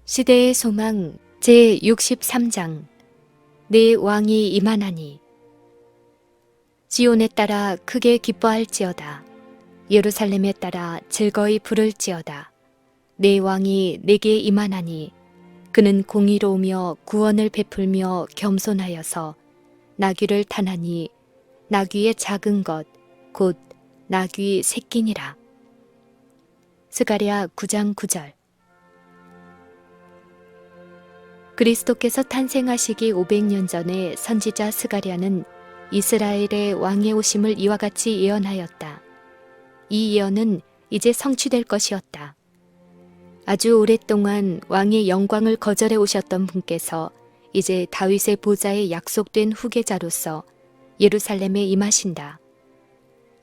시대의 소망 제63장 내 왕이 임하나니. 시온에 따라 크게 기뻐할지어다. 예루살렘에 따라 즐거이 부를지어다. 내 왕이 내게 임하나니. 그는 공의로우며 구원을 베풀며 겸손하여서 나귀를 타나니. 나귀의 작은 것 곧 나귀 새끼니라. 스가랴 9장 9절. 그리스도께서 탄생하시기 500년 전에 선지자 스가랴는 이스라엘의 왕의 오심을 이와 같이 예언하였다. 이 예언은 이제 성취될 것이었다. 아주 오랫동안 왕의 영광을 거절해 오셨던 분께서 이제 다윗의 보좌에 약속된 후계자로서 예루살렘에 임하신다.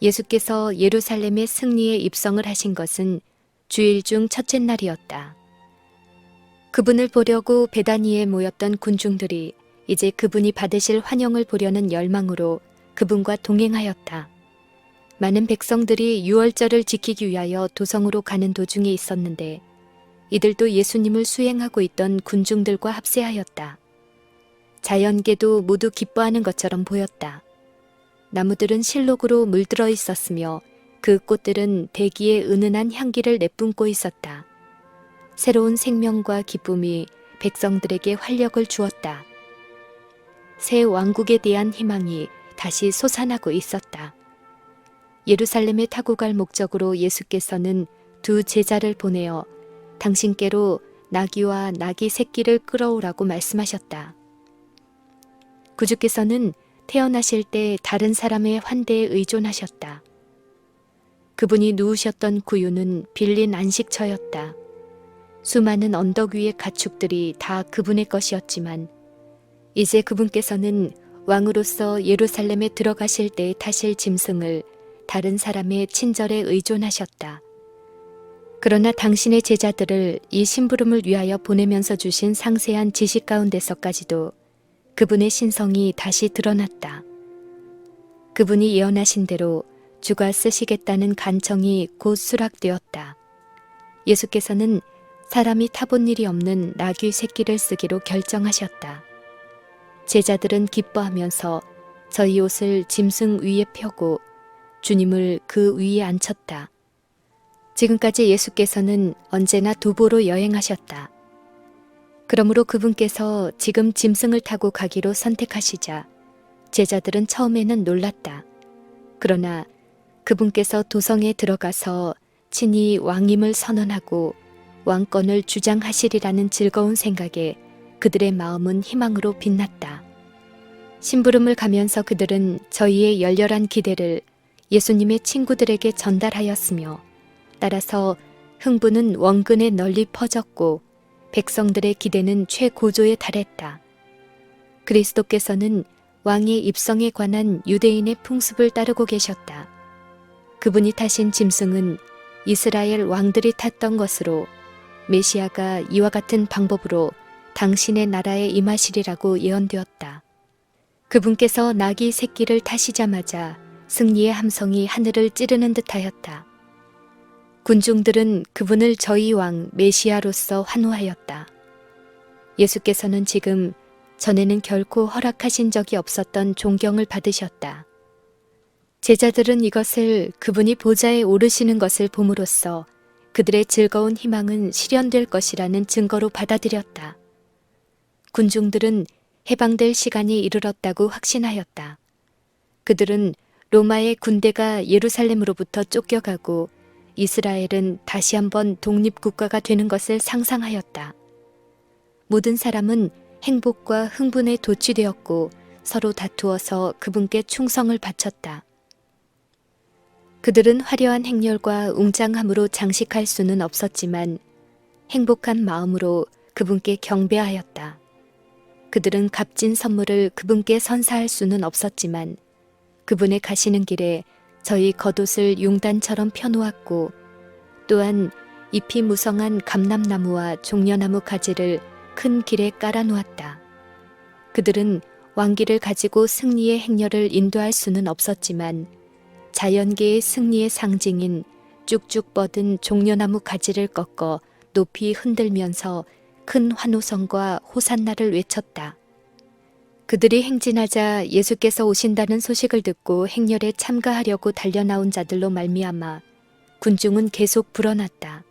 예수께서 예루살렘의 승리에 입성을 하신 것은 주일 중 첫째 날이었다. 그분을 보려고 베다니에 모였던 군중들이 이제 그분이 받으실 환영을 보려는 열망으로 그분과 동행하였다. 많은 백성들이 유월절을 지키기 위하여 도성으로 가는 도중에 있었는데 이들도 예수님을 수행하고 있던 군중들과 합세하였다. 자연계도 모두 기뻐하는 것처럼 보였다. 나무들은 실록으로 물들어 있었으며 그 꽃들은 대기에 은은한 향기를 내뿜고 있었다. 새로운 생명과 기쁨이 백성들에게 활력을 주었다. 새 왕국에 대한 희망이 다시 솟아나고 있었다. 예루살렘에 타고 갈 목적으로 예수께서는 두 제자를 보내어 당신께로 나귀와 나귀 새끼를 끌어오라고 말씀하셨다. 구주께서는 태어나실 때 다른 사람의 환대에 의존하셨다. 그분이 누우셨던 구유는 빌린 안식처였다. 수많은 언덕 위의 가축들이 다 그분의 것이었지만 이제 그분께서는 왕으로서 예루살렘에 들어가실 때 타실 짐승을 다른 사람의 친절에 의존하셨다. 그러나 당신의 제자들을 이 심부름을 위하여 보내면서 주신 상세한 지식 가운데서까지도 그분의 신성이 다시 드러났다. 그분이 예언하신 대로 주가 쓰시겠다는 간청이 곧 수락되었다. 예수께서는 사람이 타본 일이 없는 나귀 새끼를 쓰기로 결정하셨다. 제자들은 기뻐하면서 저희 옷을 짐승 위에 펴고 주님을 그 위에 앉혔다. 지금까지 예수께서는 언제나 도보로 여행하셨다. 그러므로 그분께서 지금 짐승을 타고 가기로 선택하시자 제자들은 처음에는 놀랐다. 그러나 그분께서 도성에 들어가서 친히 왕임을 선언하고 왕권을 주장하시리라는 즐거운 생각에 그들의 마음은 희망으로 빛났다. 심부름을 가면서 그들은 저희의 열렬한 기대를 예수님의 친구들에게 전달하였으며 따라서 흥분은 원근에 널리 퍼졌고 백성들의 기대는 최고조에 달했다. 그리스도께서는 왕의 입성에 관한 유대인의 풍습을 따르고 계셨다. 그분이 타신 짐승은 이스라엘 왕들이 탔던 것으로 메시아가 이와 같은 방법으로 당신의 나라에 임하시리라고 예언되었다. 그분께서 나귀 새끼를 타시자마자 승리의 함성이 하늘을 찌르는 듯하였다. 군중들은 그분을 저희 왕 메시아로서 환호하였다. 예수께서는 지금 전에는 결코 허락하신 적이 없었던 존경을 받으셨다. 제자들은 이것을 그분이 보좌에 오르시는 것을 봄으로써 그들의 즐거운 희망은 실현될 것이라는 증거로 받아들였다. 군중들은 해방될 시간이 이르렀다고 확신하였다. 그들은 로마의 군대가 예루살렘으로부터 쫓겨가고 이스라엘은 다시 한번 독립국가가 되는 것을 상상하였다. 모든 사람은 행복과 흥분에 도취되었고 서로 다투어서 그분께 충성을 바쳤다. 그들은 화려한 행렬과 웅장함으로 장식할 수는 없었지만 행복한 마음으로 그분께 경배하였다. 그들은 값진 선물을 그분께 선사할 수는 없었지만 그분의 가시는 길에 저희 겉옷을 융단처럼 펴놓았고 또한 잎이 무성한 감람나무와 종려나무 가지를 큰 길에 깔아놓았다. 그들은 왕기를 가지고 승리의 행렬을 인도할 수는 없었지만 자연계의 승리의 상징인 쭉쭉 뻗은 종려나무 가지를 꺾어 높이 흔들면서 큰 환호성과 호산나를 외쳤다. 그들이 행진하자 예수께서 오신다는 소식을 듣고 행렬에 참가하려고 달려나온 자들로 말미암아 군중은 계속 불어났다.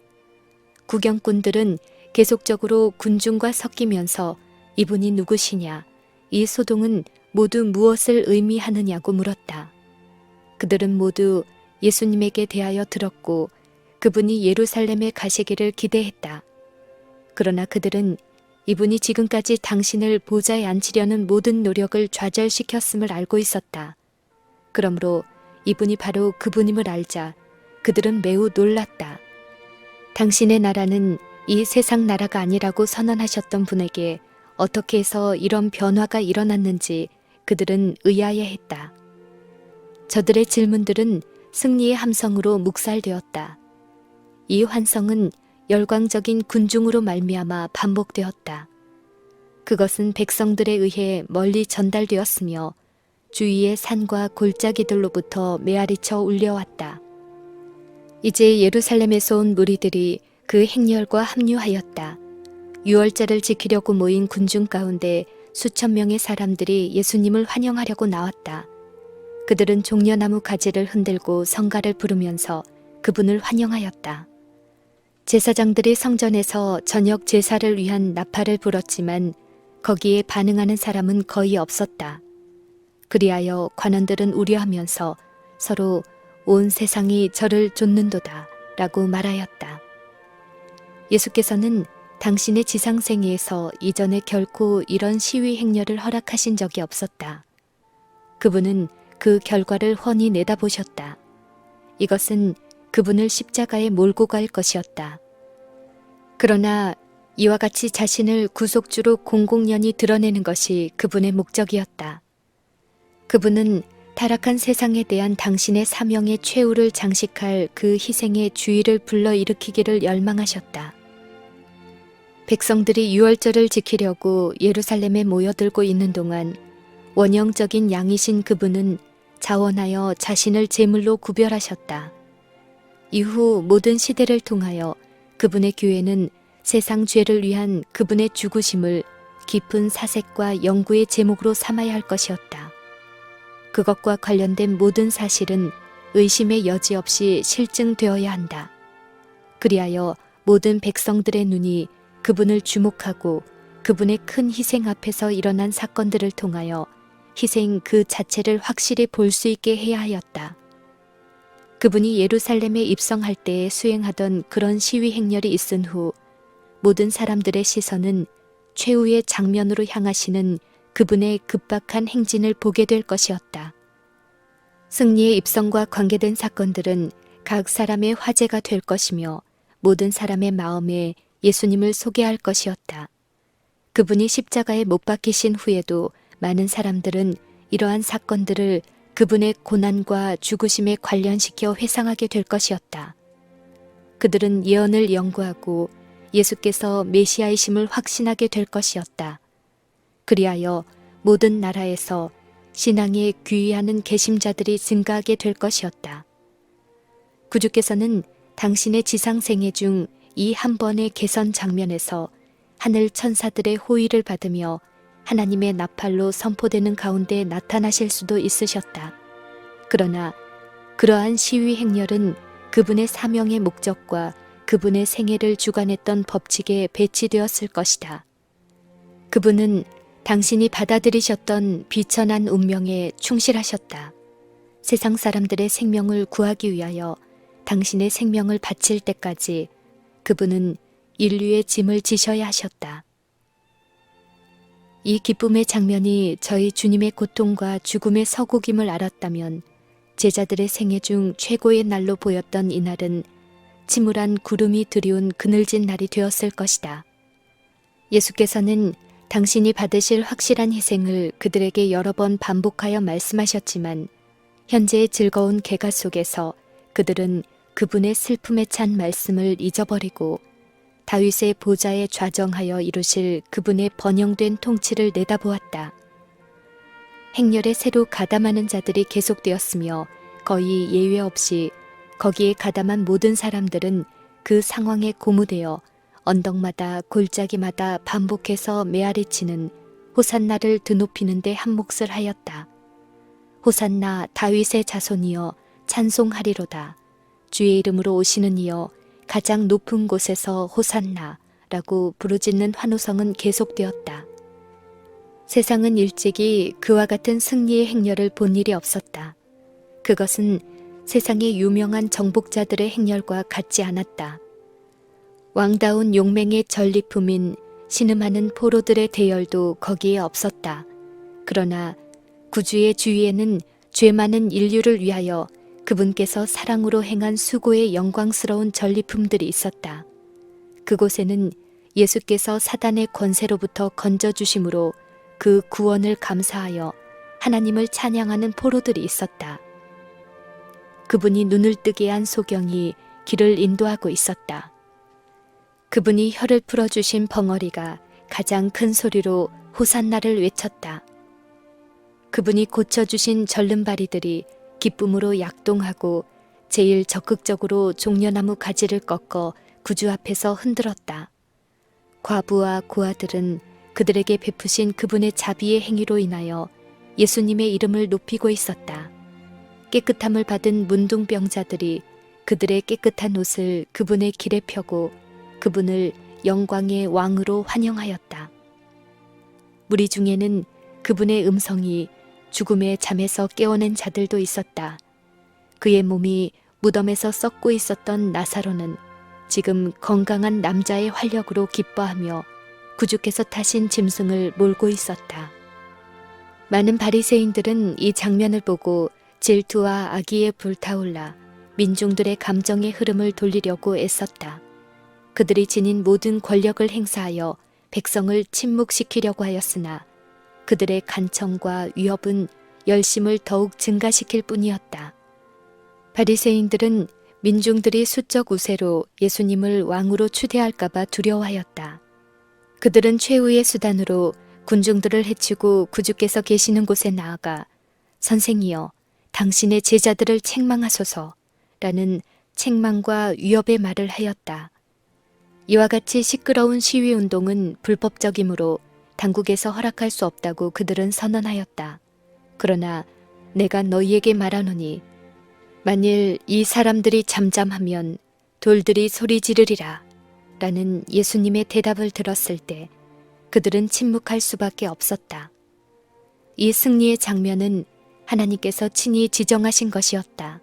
구경꾼들은 계속적으로 군중과 섞이면서 이분이 누구시냐, 이 소동은 모두 무엇을 의미하느냐고 물었다. 그들은 모두 예수님에게 대하여 들었고 그분이 예루살렘에 가시기를 기대했다. 그러나 그들은 이분이 지금까지 당신을 보좌에 앉히려는 모든 노력을 좌절시켰음을 알고 있었다. 그러므로 이분이 바로 그분임을 알자 그들은 매우 놀랐다. 당신의 나라는 이 세상 나라가 아니라고 선언하셨던 분에게 어떻게 해서 이런 변화가 일어났는지 그들은 의아해했다. 저들의 질문들은 승리의 함성으로 묵살되었다. 이 환성은 열광적인 군중으로 말미암아 반복되었다. 그것은 백성들에 의해 멀리 전달되었으며 주위의 산과 골짜기들로부터 메아리쳐 울려왔다. 이제 예루살렘에서 온 무리들이 그 행렬과 합류하였다. 유월절을 지키려고 모인 군중 가운데 수천 명의 사람들이 예수님을 환영하려고 나왔다. 그들은 종려나무 가지를 흔들고 성가를 부르면서 그분을 환영하였다. 제사장들이 성전에서 저녁 제사를 위한 나팔을 불었지만 거기에 반응하는 사람은 거의 없었다. 그리하여 관원들은 우려하면서 서로 온 세상이 저를 좇는도다 라고 말하였다. 예수께서는 당신의 지상생애에서 이전에 결코 이런 시위 행렬을 허락하신 적이 없었다. 그분은 그 결과를 훤히 내다보셨다. 이것은 그분을 십자가에 몰고 갈 것이었다. 그러나 이와 같이 자신을 구속주로 공공연히 드러내는 것이 그분의 목적이었다. 그분은 타락한 세상에 대한 당신의 사명의 최후를 장식할 그 희생의 주의를 불러일으키기를 열망하셨다. 백성들이 유월절을 지키려고 예루살렘에 모여들고 있는 동안 원형적인 양이신 그분은 자원하여 자신을 제물로 구별하셨다. 이후 모든 시대를 통하여 그분의 교회는 세상 죄를 위한 그분의 죽으심을 깊은 사색과 연구의 제목으로 삼아야 할 것이었다. 그것과 관련된 모든 사실은 의심의 여지 없이 실증되어야 한다. 그리하여 모든 백성들의 눈이 그분을 주목하고 그분의 큰 희생 앞에서 일어난 사건들을 통하여 희생 그 자체를 확실히 볼 수 있게 해야 하였다. 그분이 예루살렘에 입성할 때에 수행하던 그런 시위 행렬이 있은 후 모든 사람들의 시선은 최후의 장면으로 향하시는 그분의 급박한 행진을 보게 될 것이었다. 승리의 입성과 관계된 사건들은 각 사람의 화제가 될 것이며 모든 사람의 마음에 예수님을 소개할 것이었다. 그분이 십자가에 못 박히신 후에도 많은 사람들은 이러한 사건들을 그분의 고난과 죽으심에 관련시켜 회상하게 될 것이었다. 그들은 예언을 연구하고 예수께서 메시아이심을 확신하게 될 것이었다. 그리하여 모든 나라에서 신앙에 귀의하는 개심자들이 증가하게 될 것이었다. 구주께서는 당신의 지상생애 중 이 한 번의 개선 장면에서 하늘 천사들의 호의를 받으며 하나님의 나팔로 선포되는 가운데 나타나실 수도 있으셨다. 그러나 그러한 시위 행렬은 그분의 사명의 목적과 그분의 생애를 주관했던 법칙에 배치되었을 것이다. 그분은 당신이 받아들이셨던 비천한 운명에 충실하셨다. 세상 사람들의 생명을 구하기 위하여 당신의 생명을 바칠 때까지 그분은 인류의 짐을 지셔야 하셨다. 이 기쁨의 장면이 저희 주님의 고통과 죽음의 서곡임을 알았다면 제자들의 생애 중 최고의 날로 보였던 이날은 침울한 구름이 드리운 그늘진 날이 되었을 것이다. 예수께서는 당신이 받으실 확실한 희생을 그들에게 여러 번 반복하여 말씀하셨지만 현재의 즐거운 개가 속에서 그들은 그분의 슬픔에 찬 말씀을 잊어버리고 다윗의 보좌에 좌정하여 이루실 그분의 번영된 통치를 내다보았다. 행렬에 새로 가담하는 자들이 계속되었으며 거의 예외 없이 거기에 가담한 모든 사람들은 그 상황에 고무되어 언덕마다 골짜기마다 반복해서 메아리치는 호산나를 드높이는 데 한몫을 하였다. 호산나 다윗의 자손이여 찬송하리로다. 주의 이름으로 오시는 이여 가장 높은 곳에서 호산나라고 부르짖는 환호성은 계속되었다. 세상은 일찍이 그와 같은 승리의 행렬을 본 일이 없었다. 그것은 세상의 유명한 정복자들의 행렬과 같지 않았다. 왕다운 용맹의 전리품인 신음하는 포로들의 대열도 거기에 없었다. 그러나 구주의 주위에는 죄 많은 인류를 위하여 그분께서 사랑으로 행한 수고의 영광스러운 전리품들이 있었다. 그곳에는 예수께서 사단의 권세로부터 건져주심으로 그 구원을 감사하여 하나님을 찬양하는 포로들이 있었다. 그분이 눈을 뜨게 한 소경이 길을 인도하고 있었다. 그분이 혀를 풀어주신 벙어리가 가장 큰 소리로 호산나를 외쳤다. 그분이 고쳐주신 절름발이들이 기쁨으로 약동하고 제일 적극적으로 종려나무 가지를 꺾어 구주 앞에서 흔들었다. 과부와 고아들은 그들에게 베푸신 그분의 자비의 행위로 인하여 예수님의 이름을 높이고 있었다. 깨끗함을 받은 문둥병자들이 그들의 깨끗한 옷을 그분의 길에 펴고 그분을 영광의 왕으로 환영하였다. 무리 중에는 그분의 음성이 죽음의 잠에서 깨어낸 자들도 있었다. 그의 몸이 무덤에서 썩고 있었던 나사로는 지금 건강한 남자의 활력으로 기뻐하며 구주께서 타신 짐승을 몰고 있었다. 많은 바리새인들은 이 장면을 보고 질투와 악의에 불타올라 민중들의 감정의 흐름을 돌리려고 애썼다. 그들이 지닌 모든 권력을 행사하여 백성을 침묵시키려고 하였으나 그들의 간청과 위협은 열심을 더욱 증가시킬 뿐이었다. 바리새인들은 민중들이 수적 우세로 예수님을 왕으로 추대할까봐 두려워하였다. 그들은 최후의 수단으로 군중들을 해치고 구주께서 계시는 곳에 나아가 선생이여 당신의 제자들을 책망하소서라는 책망과 위협의 말을 하였다. 이와 같이 시끄러운 시위운동은 불법적이므로 당국에서 허락할 수 없다고 그들은 선언하였다. 그러나 내가 너희에게 말하노니 만일 이 사람들이 잠잠하면 돌들이 소리 지르리라 라는 예수님의 대답을 들었을 때 그들은 침묵할 수밖에 없었다. 이 승리의 장면은 하나님께서 친히 지정하신 것이었다.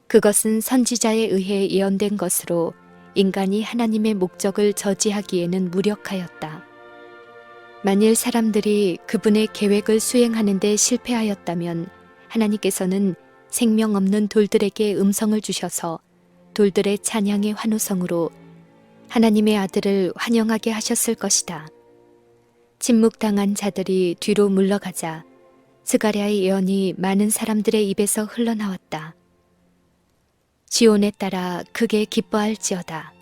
그것은 선지자에 의해 예언된 것으로 인간이 하나님의 목적을 저지하기에는 무력하였다. 만일 사람들이 그분의 계획을 수행하는 데 실패하였다면 하나님께서는 생명 없는 돌들에게 음성을 주셔서 돌들의 찬양의 환호성으로 하나님의 아들을 환영하게 하셨을 것이다. 침묵당한 자들이 뒤로 물러가자 스가랴의 예언이 많은 사람들의 입에서 흘러나왔다. 시온에 따라 크게 기뻐할지어다.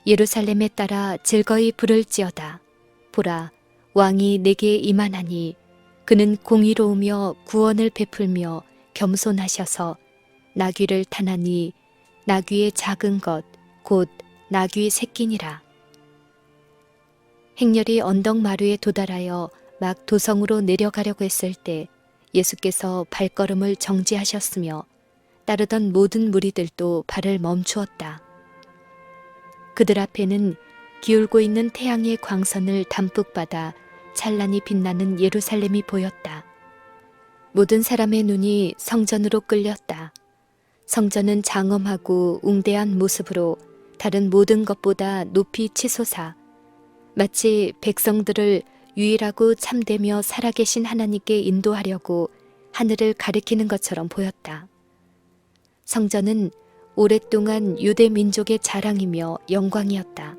예루살렘에 따라 즐거이 부를지어다. 보라, 왕이 내게 임하나니 그는 공의로우며 구원을 베풀며 겸손하셔서 나귀를 타나니 나귀의 작은 것 곧 나귀 새끼니라. 행렬이 언덕 마루에 도달하여 막 도성으로 내려가려고 했을 때 예수께서 발걸음을 정지하셨으며 따르던 모든 무리들도 발을 멈추었다. 그들 앞에는 기울고 있는 태양의 광선을 담뿍 받아 찬란히 빛나는 예루살렘이 보였다. 모든 사람의 눈이 성전으로 끌렸다. 성전은 장엄하고 웅대한 모습으로 다른 모든 것보다 높이 치솟아 마치 백성들을 유일하고 참되며 살아계신 하나님께 인도하려고 하늘을 가리키는 것처럼 보였다. 성전은 오랫동안 유대 민족의 자랑이며 영광이었다.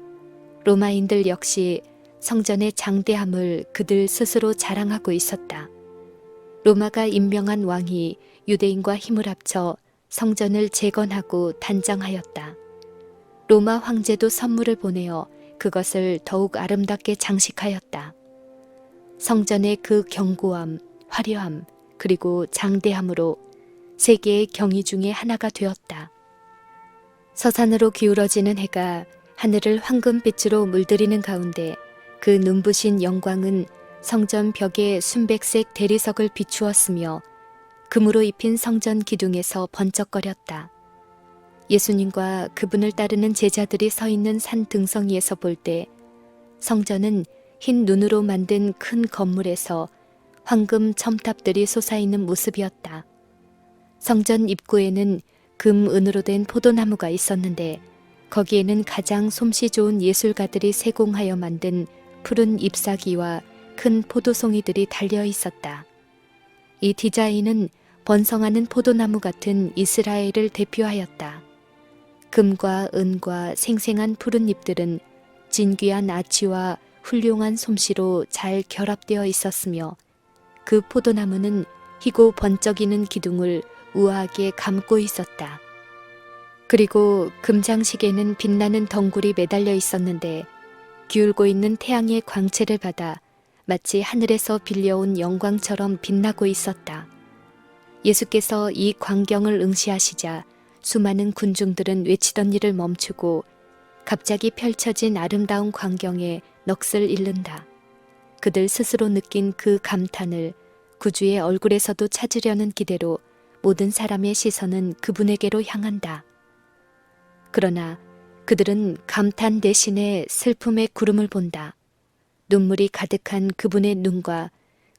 로마인들 역시 성전의 장대함을 그들 스스로 자랑하고 있었다. 로마가 임명한 왕이 유대인과 힘을 합쳐 성전을 재건하고 단장하였다. 로마 황제도 선물을 보내어 그것을 더욱 아름답게 장식하였다. 성전의 그 견고함, 화려함, 그리고 장대함으로 세계의 경이 중에 하나가 되었다. 서산으로 기울어지는 해가 하늘을 황금빛으로 물들이는 가운데 그 눈부신 영광은 성전 벽에 순백색 대리석을 비추었으며 금으로 입힌 성전 기둥에서 번쩍거렸다. 예수님과 그분을 따르는 제자들이 서 있는 산 등성이에서 볼 때 성전은 흰 눈으로 만든 큰 건물에서 황금 첨탑들이 솟아있는 모습이었다. 성전 입구에는 금, 은으로 된 포도나무가 있었는데 거기에는 가장 솜씨 좋은 예술가들이 세공하여 만든 푸른 잎사귀와 큰 포도송이들이 달려 있었다. 이 디자인은 번성하는 포도나무 같은 이스라엘을 대표하였다. 금과 은과 생생한 푸른 잎들은 진귀한 아치와 훌륭한 솜씨로 잘 결합되어 있었으며 그 포도나무는 희고 번쩍이는 기둥을 우아하게 감고 있었다. 그리고 금장식에는 빛나는 덩굴이 매달려 있었는데 기울고 있는 태양의 광채를 받아 마치 하늘에서 빌려온 영광처럼 빛나고 있었다. 예수께서 이 광경을 응시하시자 수많은 군중들은 외치던 일을 멈추고 갑자기 펼쳐진 아름다운 광경에 넋을 잃는다. 그들 스스로 느낀 그 감탄을 구주의 얼굴에서도 찾으려는 기대로 모든 사람의 시선은 그분에게로 향한다. 그러나 그들은 감탄 대신에 슬픔의 구름을 본다. 눈물이 가득한 그분의 눈과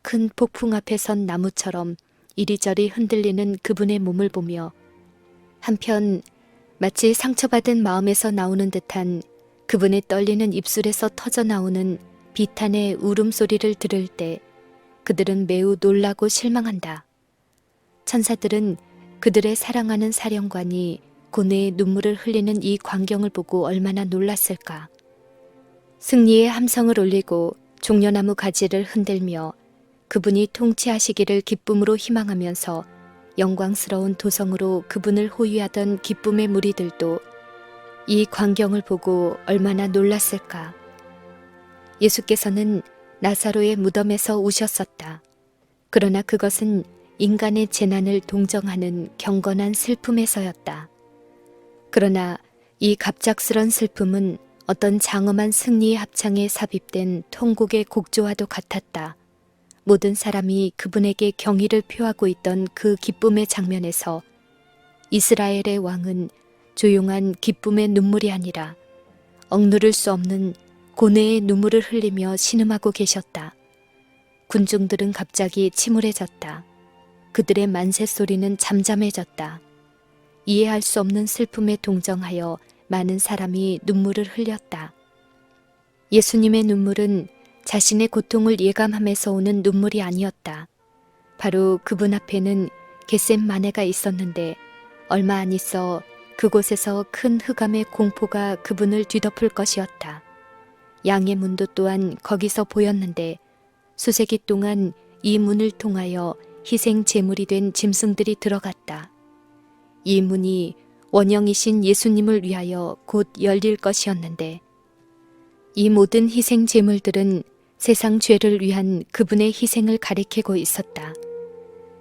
큰 폭풍 앞에 선 나무처럼 이리저리 흔들리는 그분의 몸을 보며 한편 마치 상처받은 마음에서 나오는 듯한 그분의 떨리는 입술에서 터져나오는 비탄의 울음소리를 들을 때 그들은 매우 놀라고 실망한다. 천사들은 그들의 사랑하는 사령관이 고뇌의 눈물을 흘리는 이 광경을 보고 얼마나 놀랐을까. 승리의 함성을 울리고 종려나무 가지를 흔들며 그분이 통치하시기를 기쁨으로 희망하면서 영광스러운 도성으로 그분을 호위하던 기쁨의 무리들도 이 광경을 보고 얼마나 놀랐을까. 예수께서는 나사로의 무덤에서 우셨었다. 그러나 그것은 인간의 재난을 동정하는 경건한 슬픔에서였다. 그러나 이 갑작스런 슬픔은 어떤 장엄한 승리의 합창에 삽입된 통곡의 곡조와도 같았다. 모든 사람이 그분에게 경의를 표하고 있던 그 기쁨의 장면에서 이스라엘의 왕은 조용한 기쁨의 눈물이 아니라 억누를 수 없는 고뇌의 눈물을 흘리며 신음하고 계셨다. 군중들은 갑자기 침울해졌다. 그들의 만세 소리는 잠잠해졌다. 이해할 수 없는 슬픔에 동정하여 많은 사람이 눈물을 흘렸다. 예수님의 눈물은 자신의 고통을 예감함에서 오는 눈물이 아니었다. 바로 그분 앞에는 겟셋마네가 있었는데 얼마 안 있어 그곳에서 큰 흑암의 공포가 그분을 뒤덮을 것이었다. 양의 문도 또한 거기서 보였는데 수세기 동안 이 문을 통하여 희생 제물이 된 짐승들이 들어갔다. 이 문이 원형이신 예수님을 위하여 곧 열릴 것이었는데 이 모든 희생 제물들은 세상 죄를 위한 그분의 희생을 가리키고 있었다.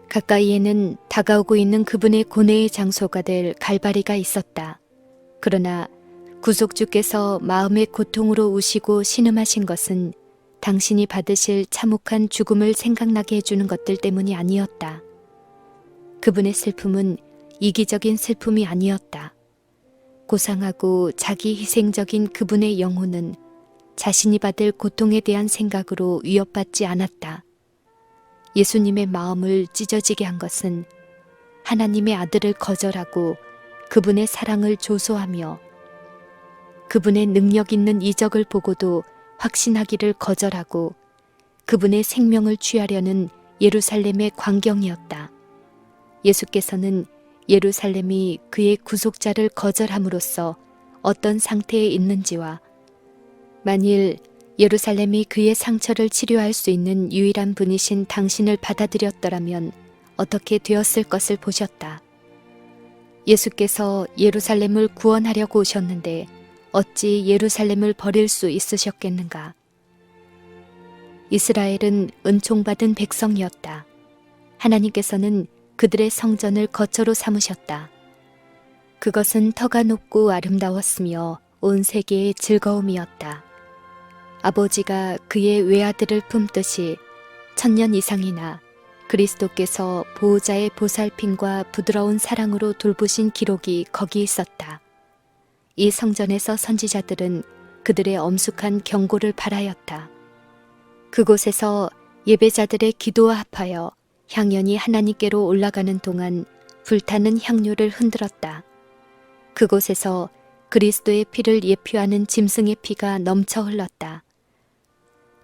가까이에는 다가오고 있는 그분의 고뇌의 장소가 될 갈바리가 있었다. 그러나 구속주께서 마음의 고통으로 우시고 신음하신 것은 당신이 받으실 참혹한 죽음을 생각나게 해주는 것들 때문이 아니었다. 그분의 슬픔은 이기적인 슬픔이 아니었다. 고상하고 자기 희생적인 그분의 영혼은 자신이 받을 고통에 대한 생각으로 위협받지 않았다. 예수님의 마음을 찢어지게 한 것은 하나님의 아들을 거절하고 그분의 사랑을 조소하며 그분의 능력 있는 이적을 보고도 확신하기를 거절하고 그분의 생명을 취하려는 예루살렘의 광경이었다. 예수께서는 예루살렘이 그의 구속자를 거절함으로써 어떤 상태에 있는지와 만일 예루살렘이 그의 상처를 치료할 수 있는 유일한 분이신 당신을 받아들였더라면 어떻게 되었을 것을 보셨다. 예수께서 예루살렘을 구원하려고 오셨는데 어찌 예루살렘을 버릴 수 있으셨겠는가? 이스라엘은 은총받은 백성이었다. 하나님께서는 그들의 성전을 거처로 삼으셨다. 그것은 터가 높고 아름다웠으며 온 세계의 즐거움이었다. 아버지가 그의 외아들을 품듯이 1000년 이상이나 그리스도께서 보호자의 보살핌과 부드러운 사랑으로 돌보신 기록이 거기 있었다. 이 성전에서 선지자들은 그들의 엄숙한 경고를 발하였다. 그곳에서 예배자들의 기도와 합하여 향연이 하나님께로 올라가는 동안 불타는 향료를 흔들었다. 그곳에서 그리스도의 피를 예표하는 짐승의 피가 넘쳐 흘렀다.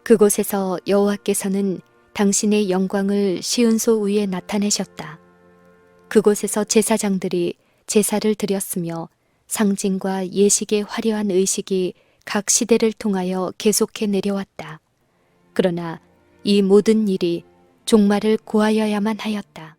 그곳에서 여호와께서는 당신의 영광을 시은소 위에 나타내셨다. 그곳에서 제사장들이 제사를 드렸으며 상징과 예식의 화려한 의식이 각 시대를 통하여 계속해 내려왔다. 그러나 이 모든 일이 종말을 고하여야만 하였다.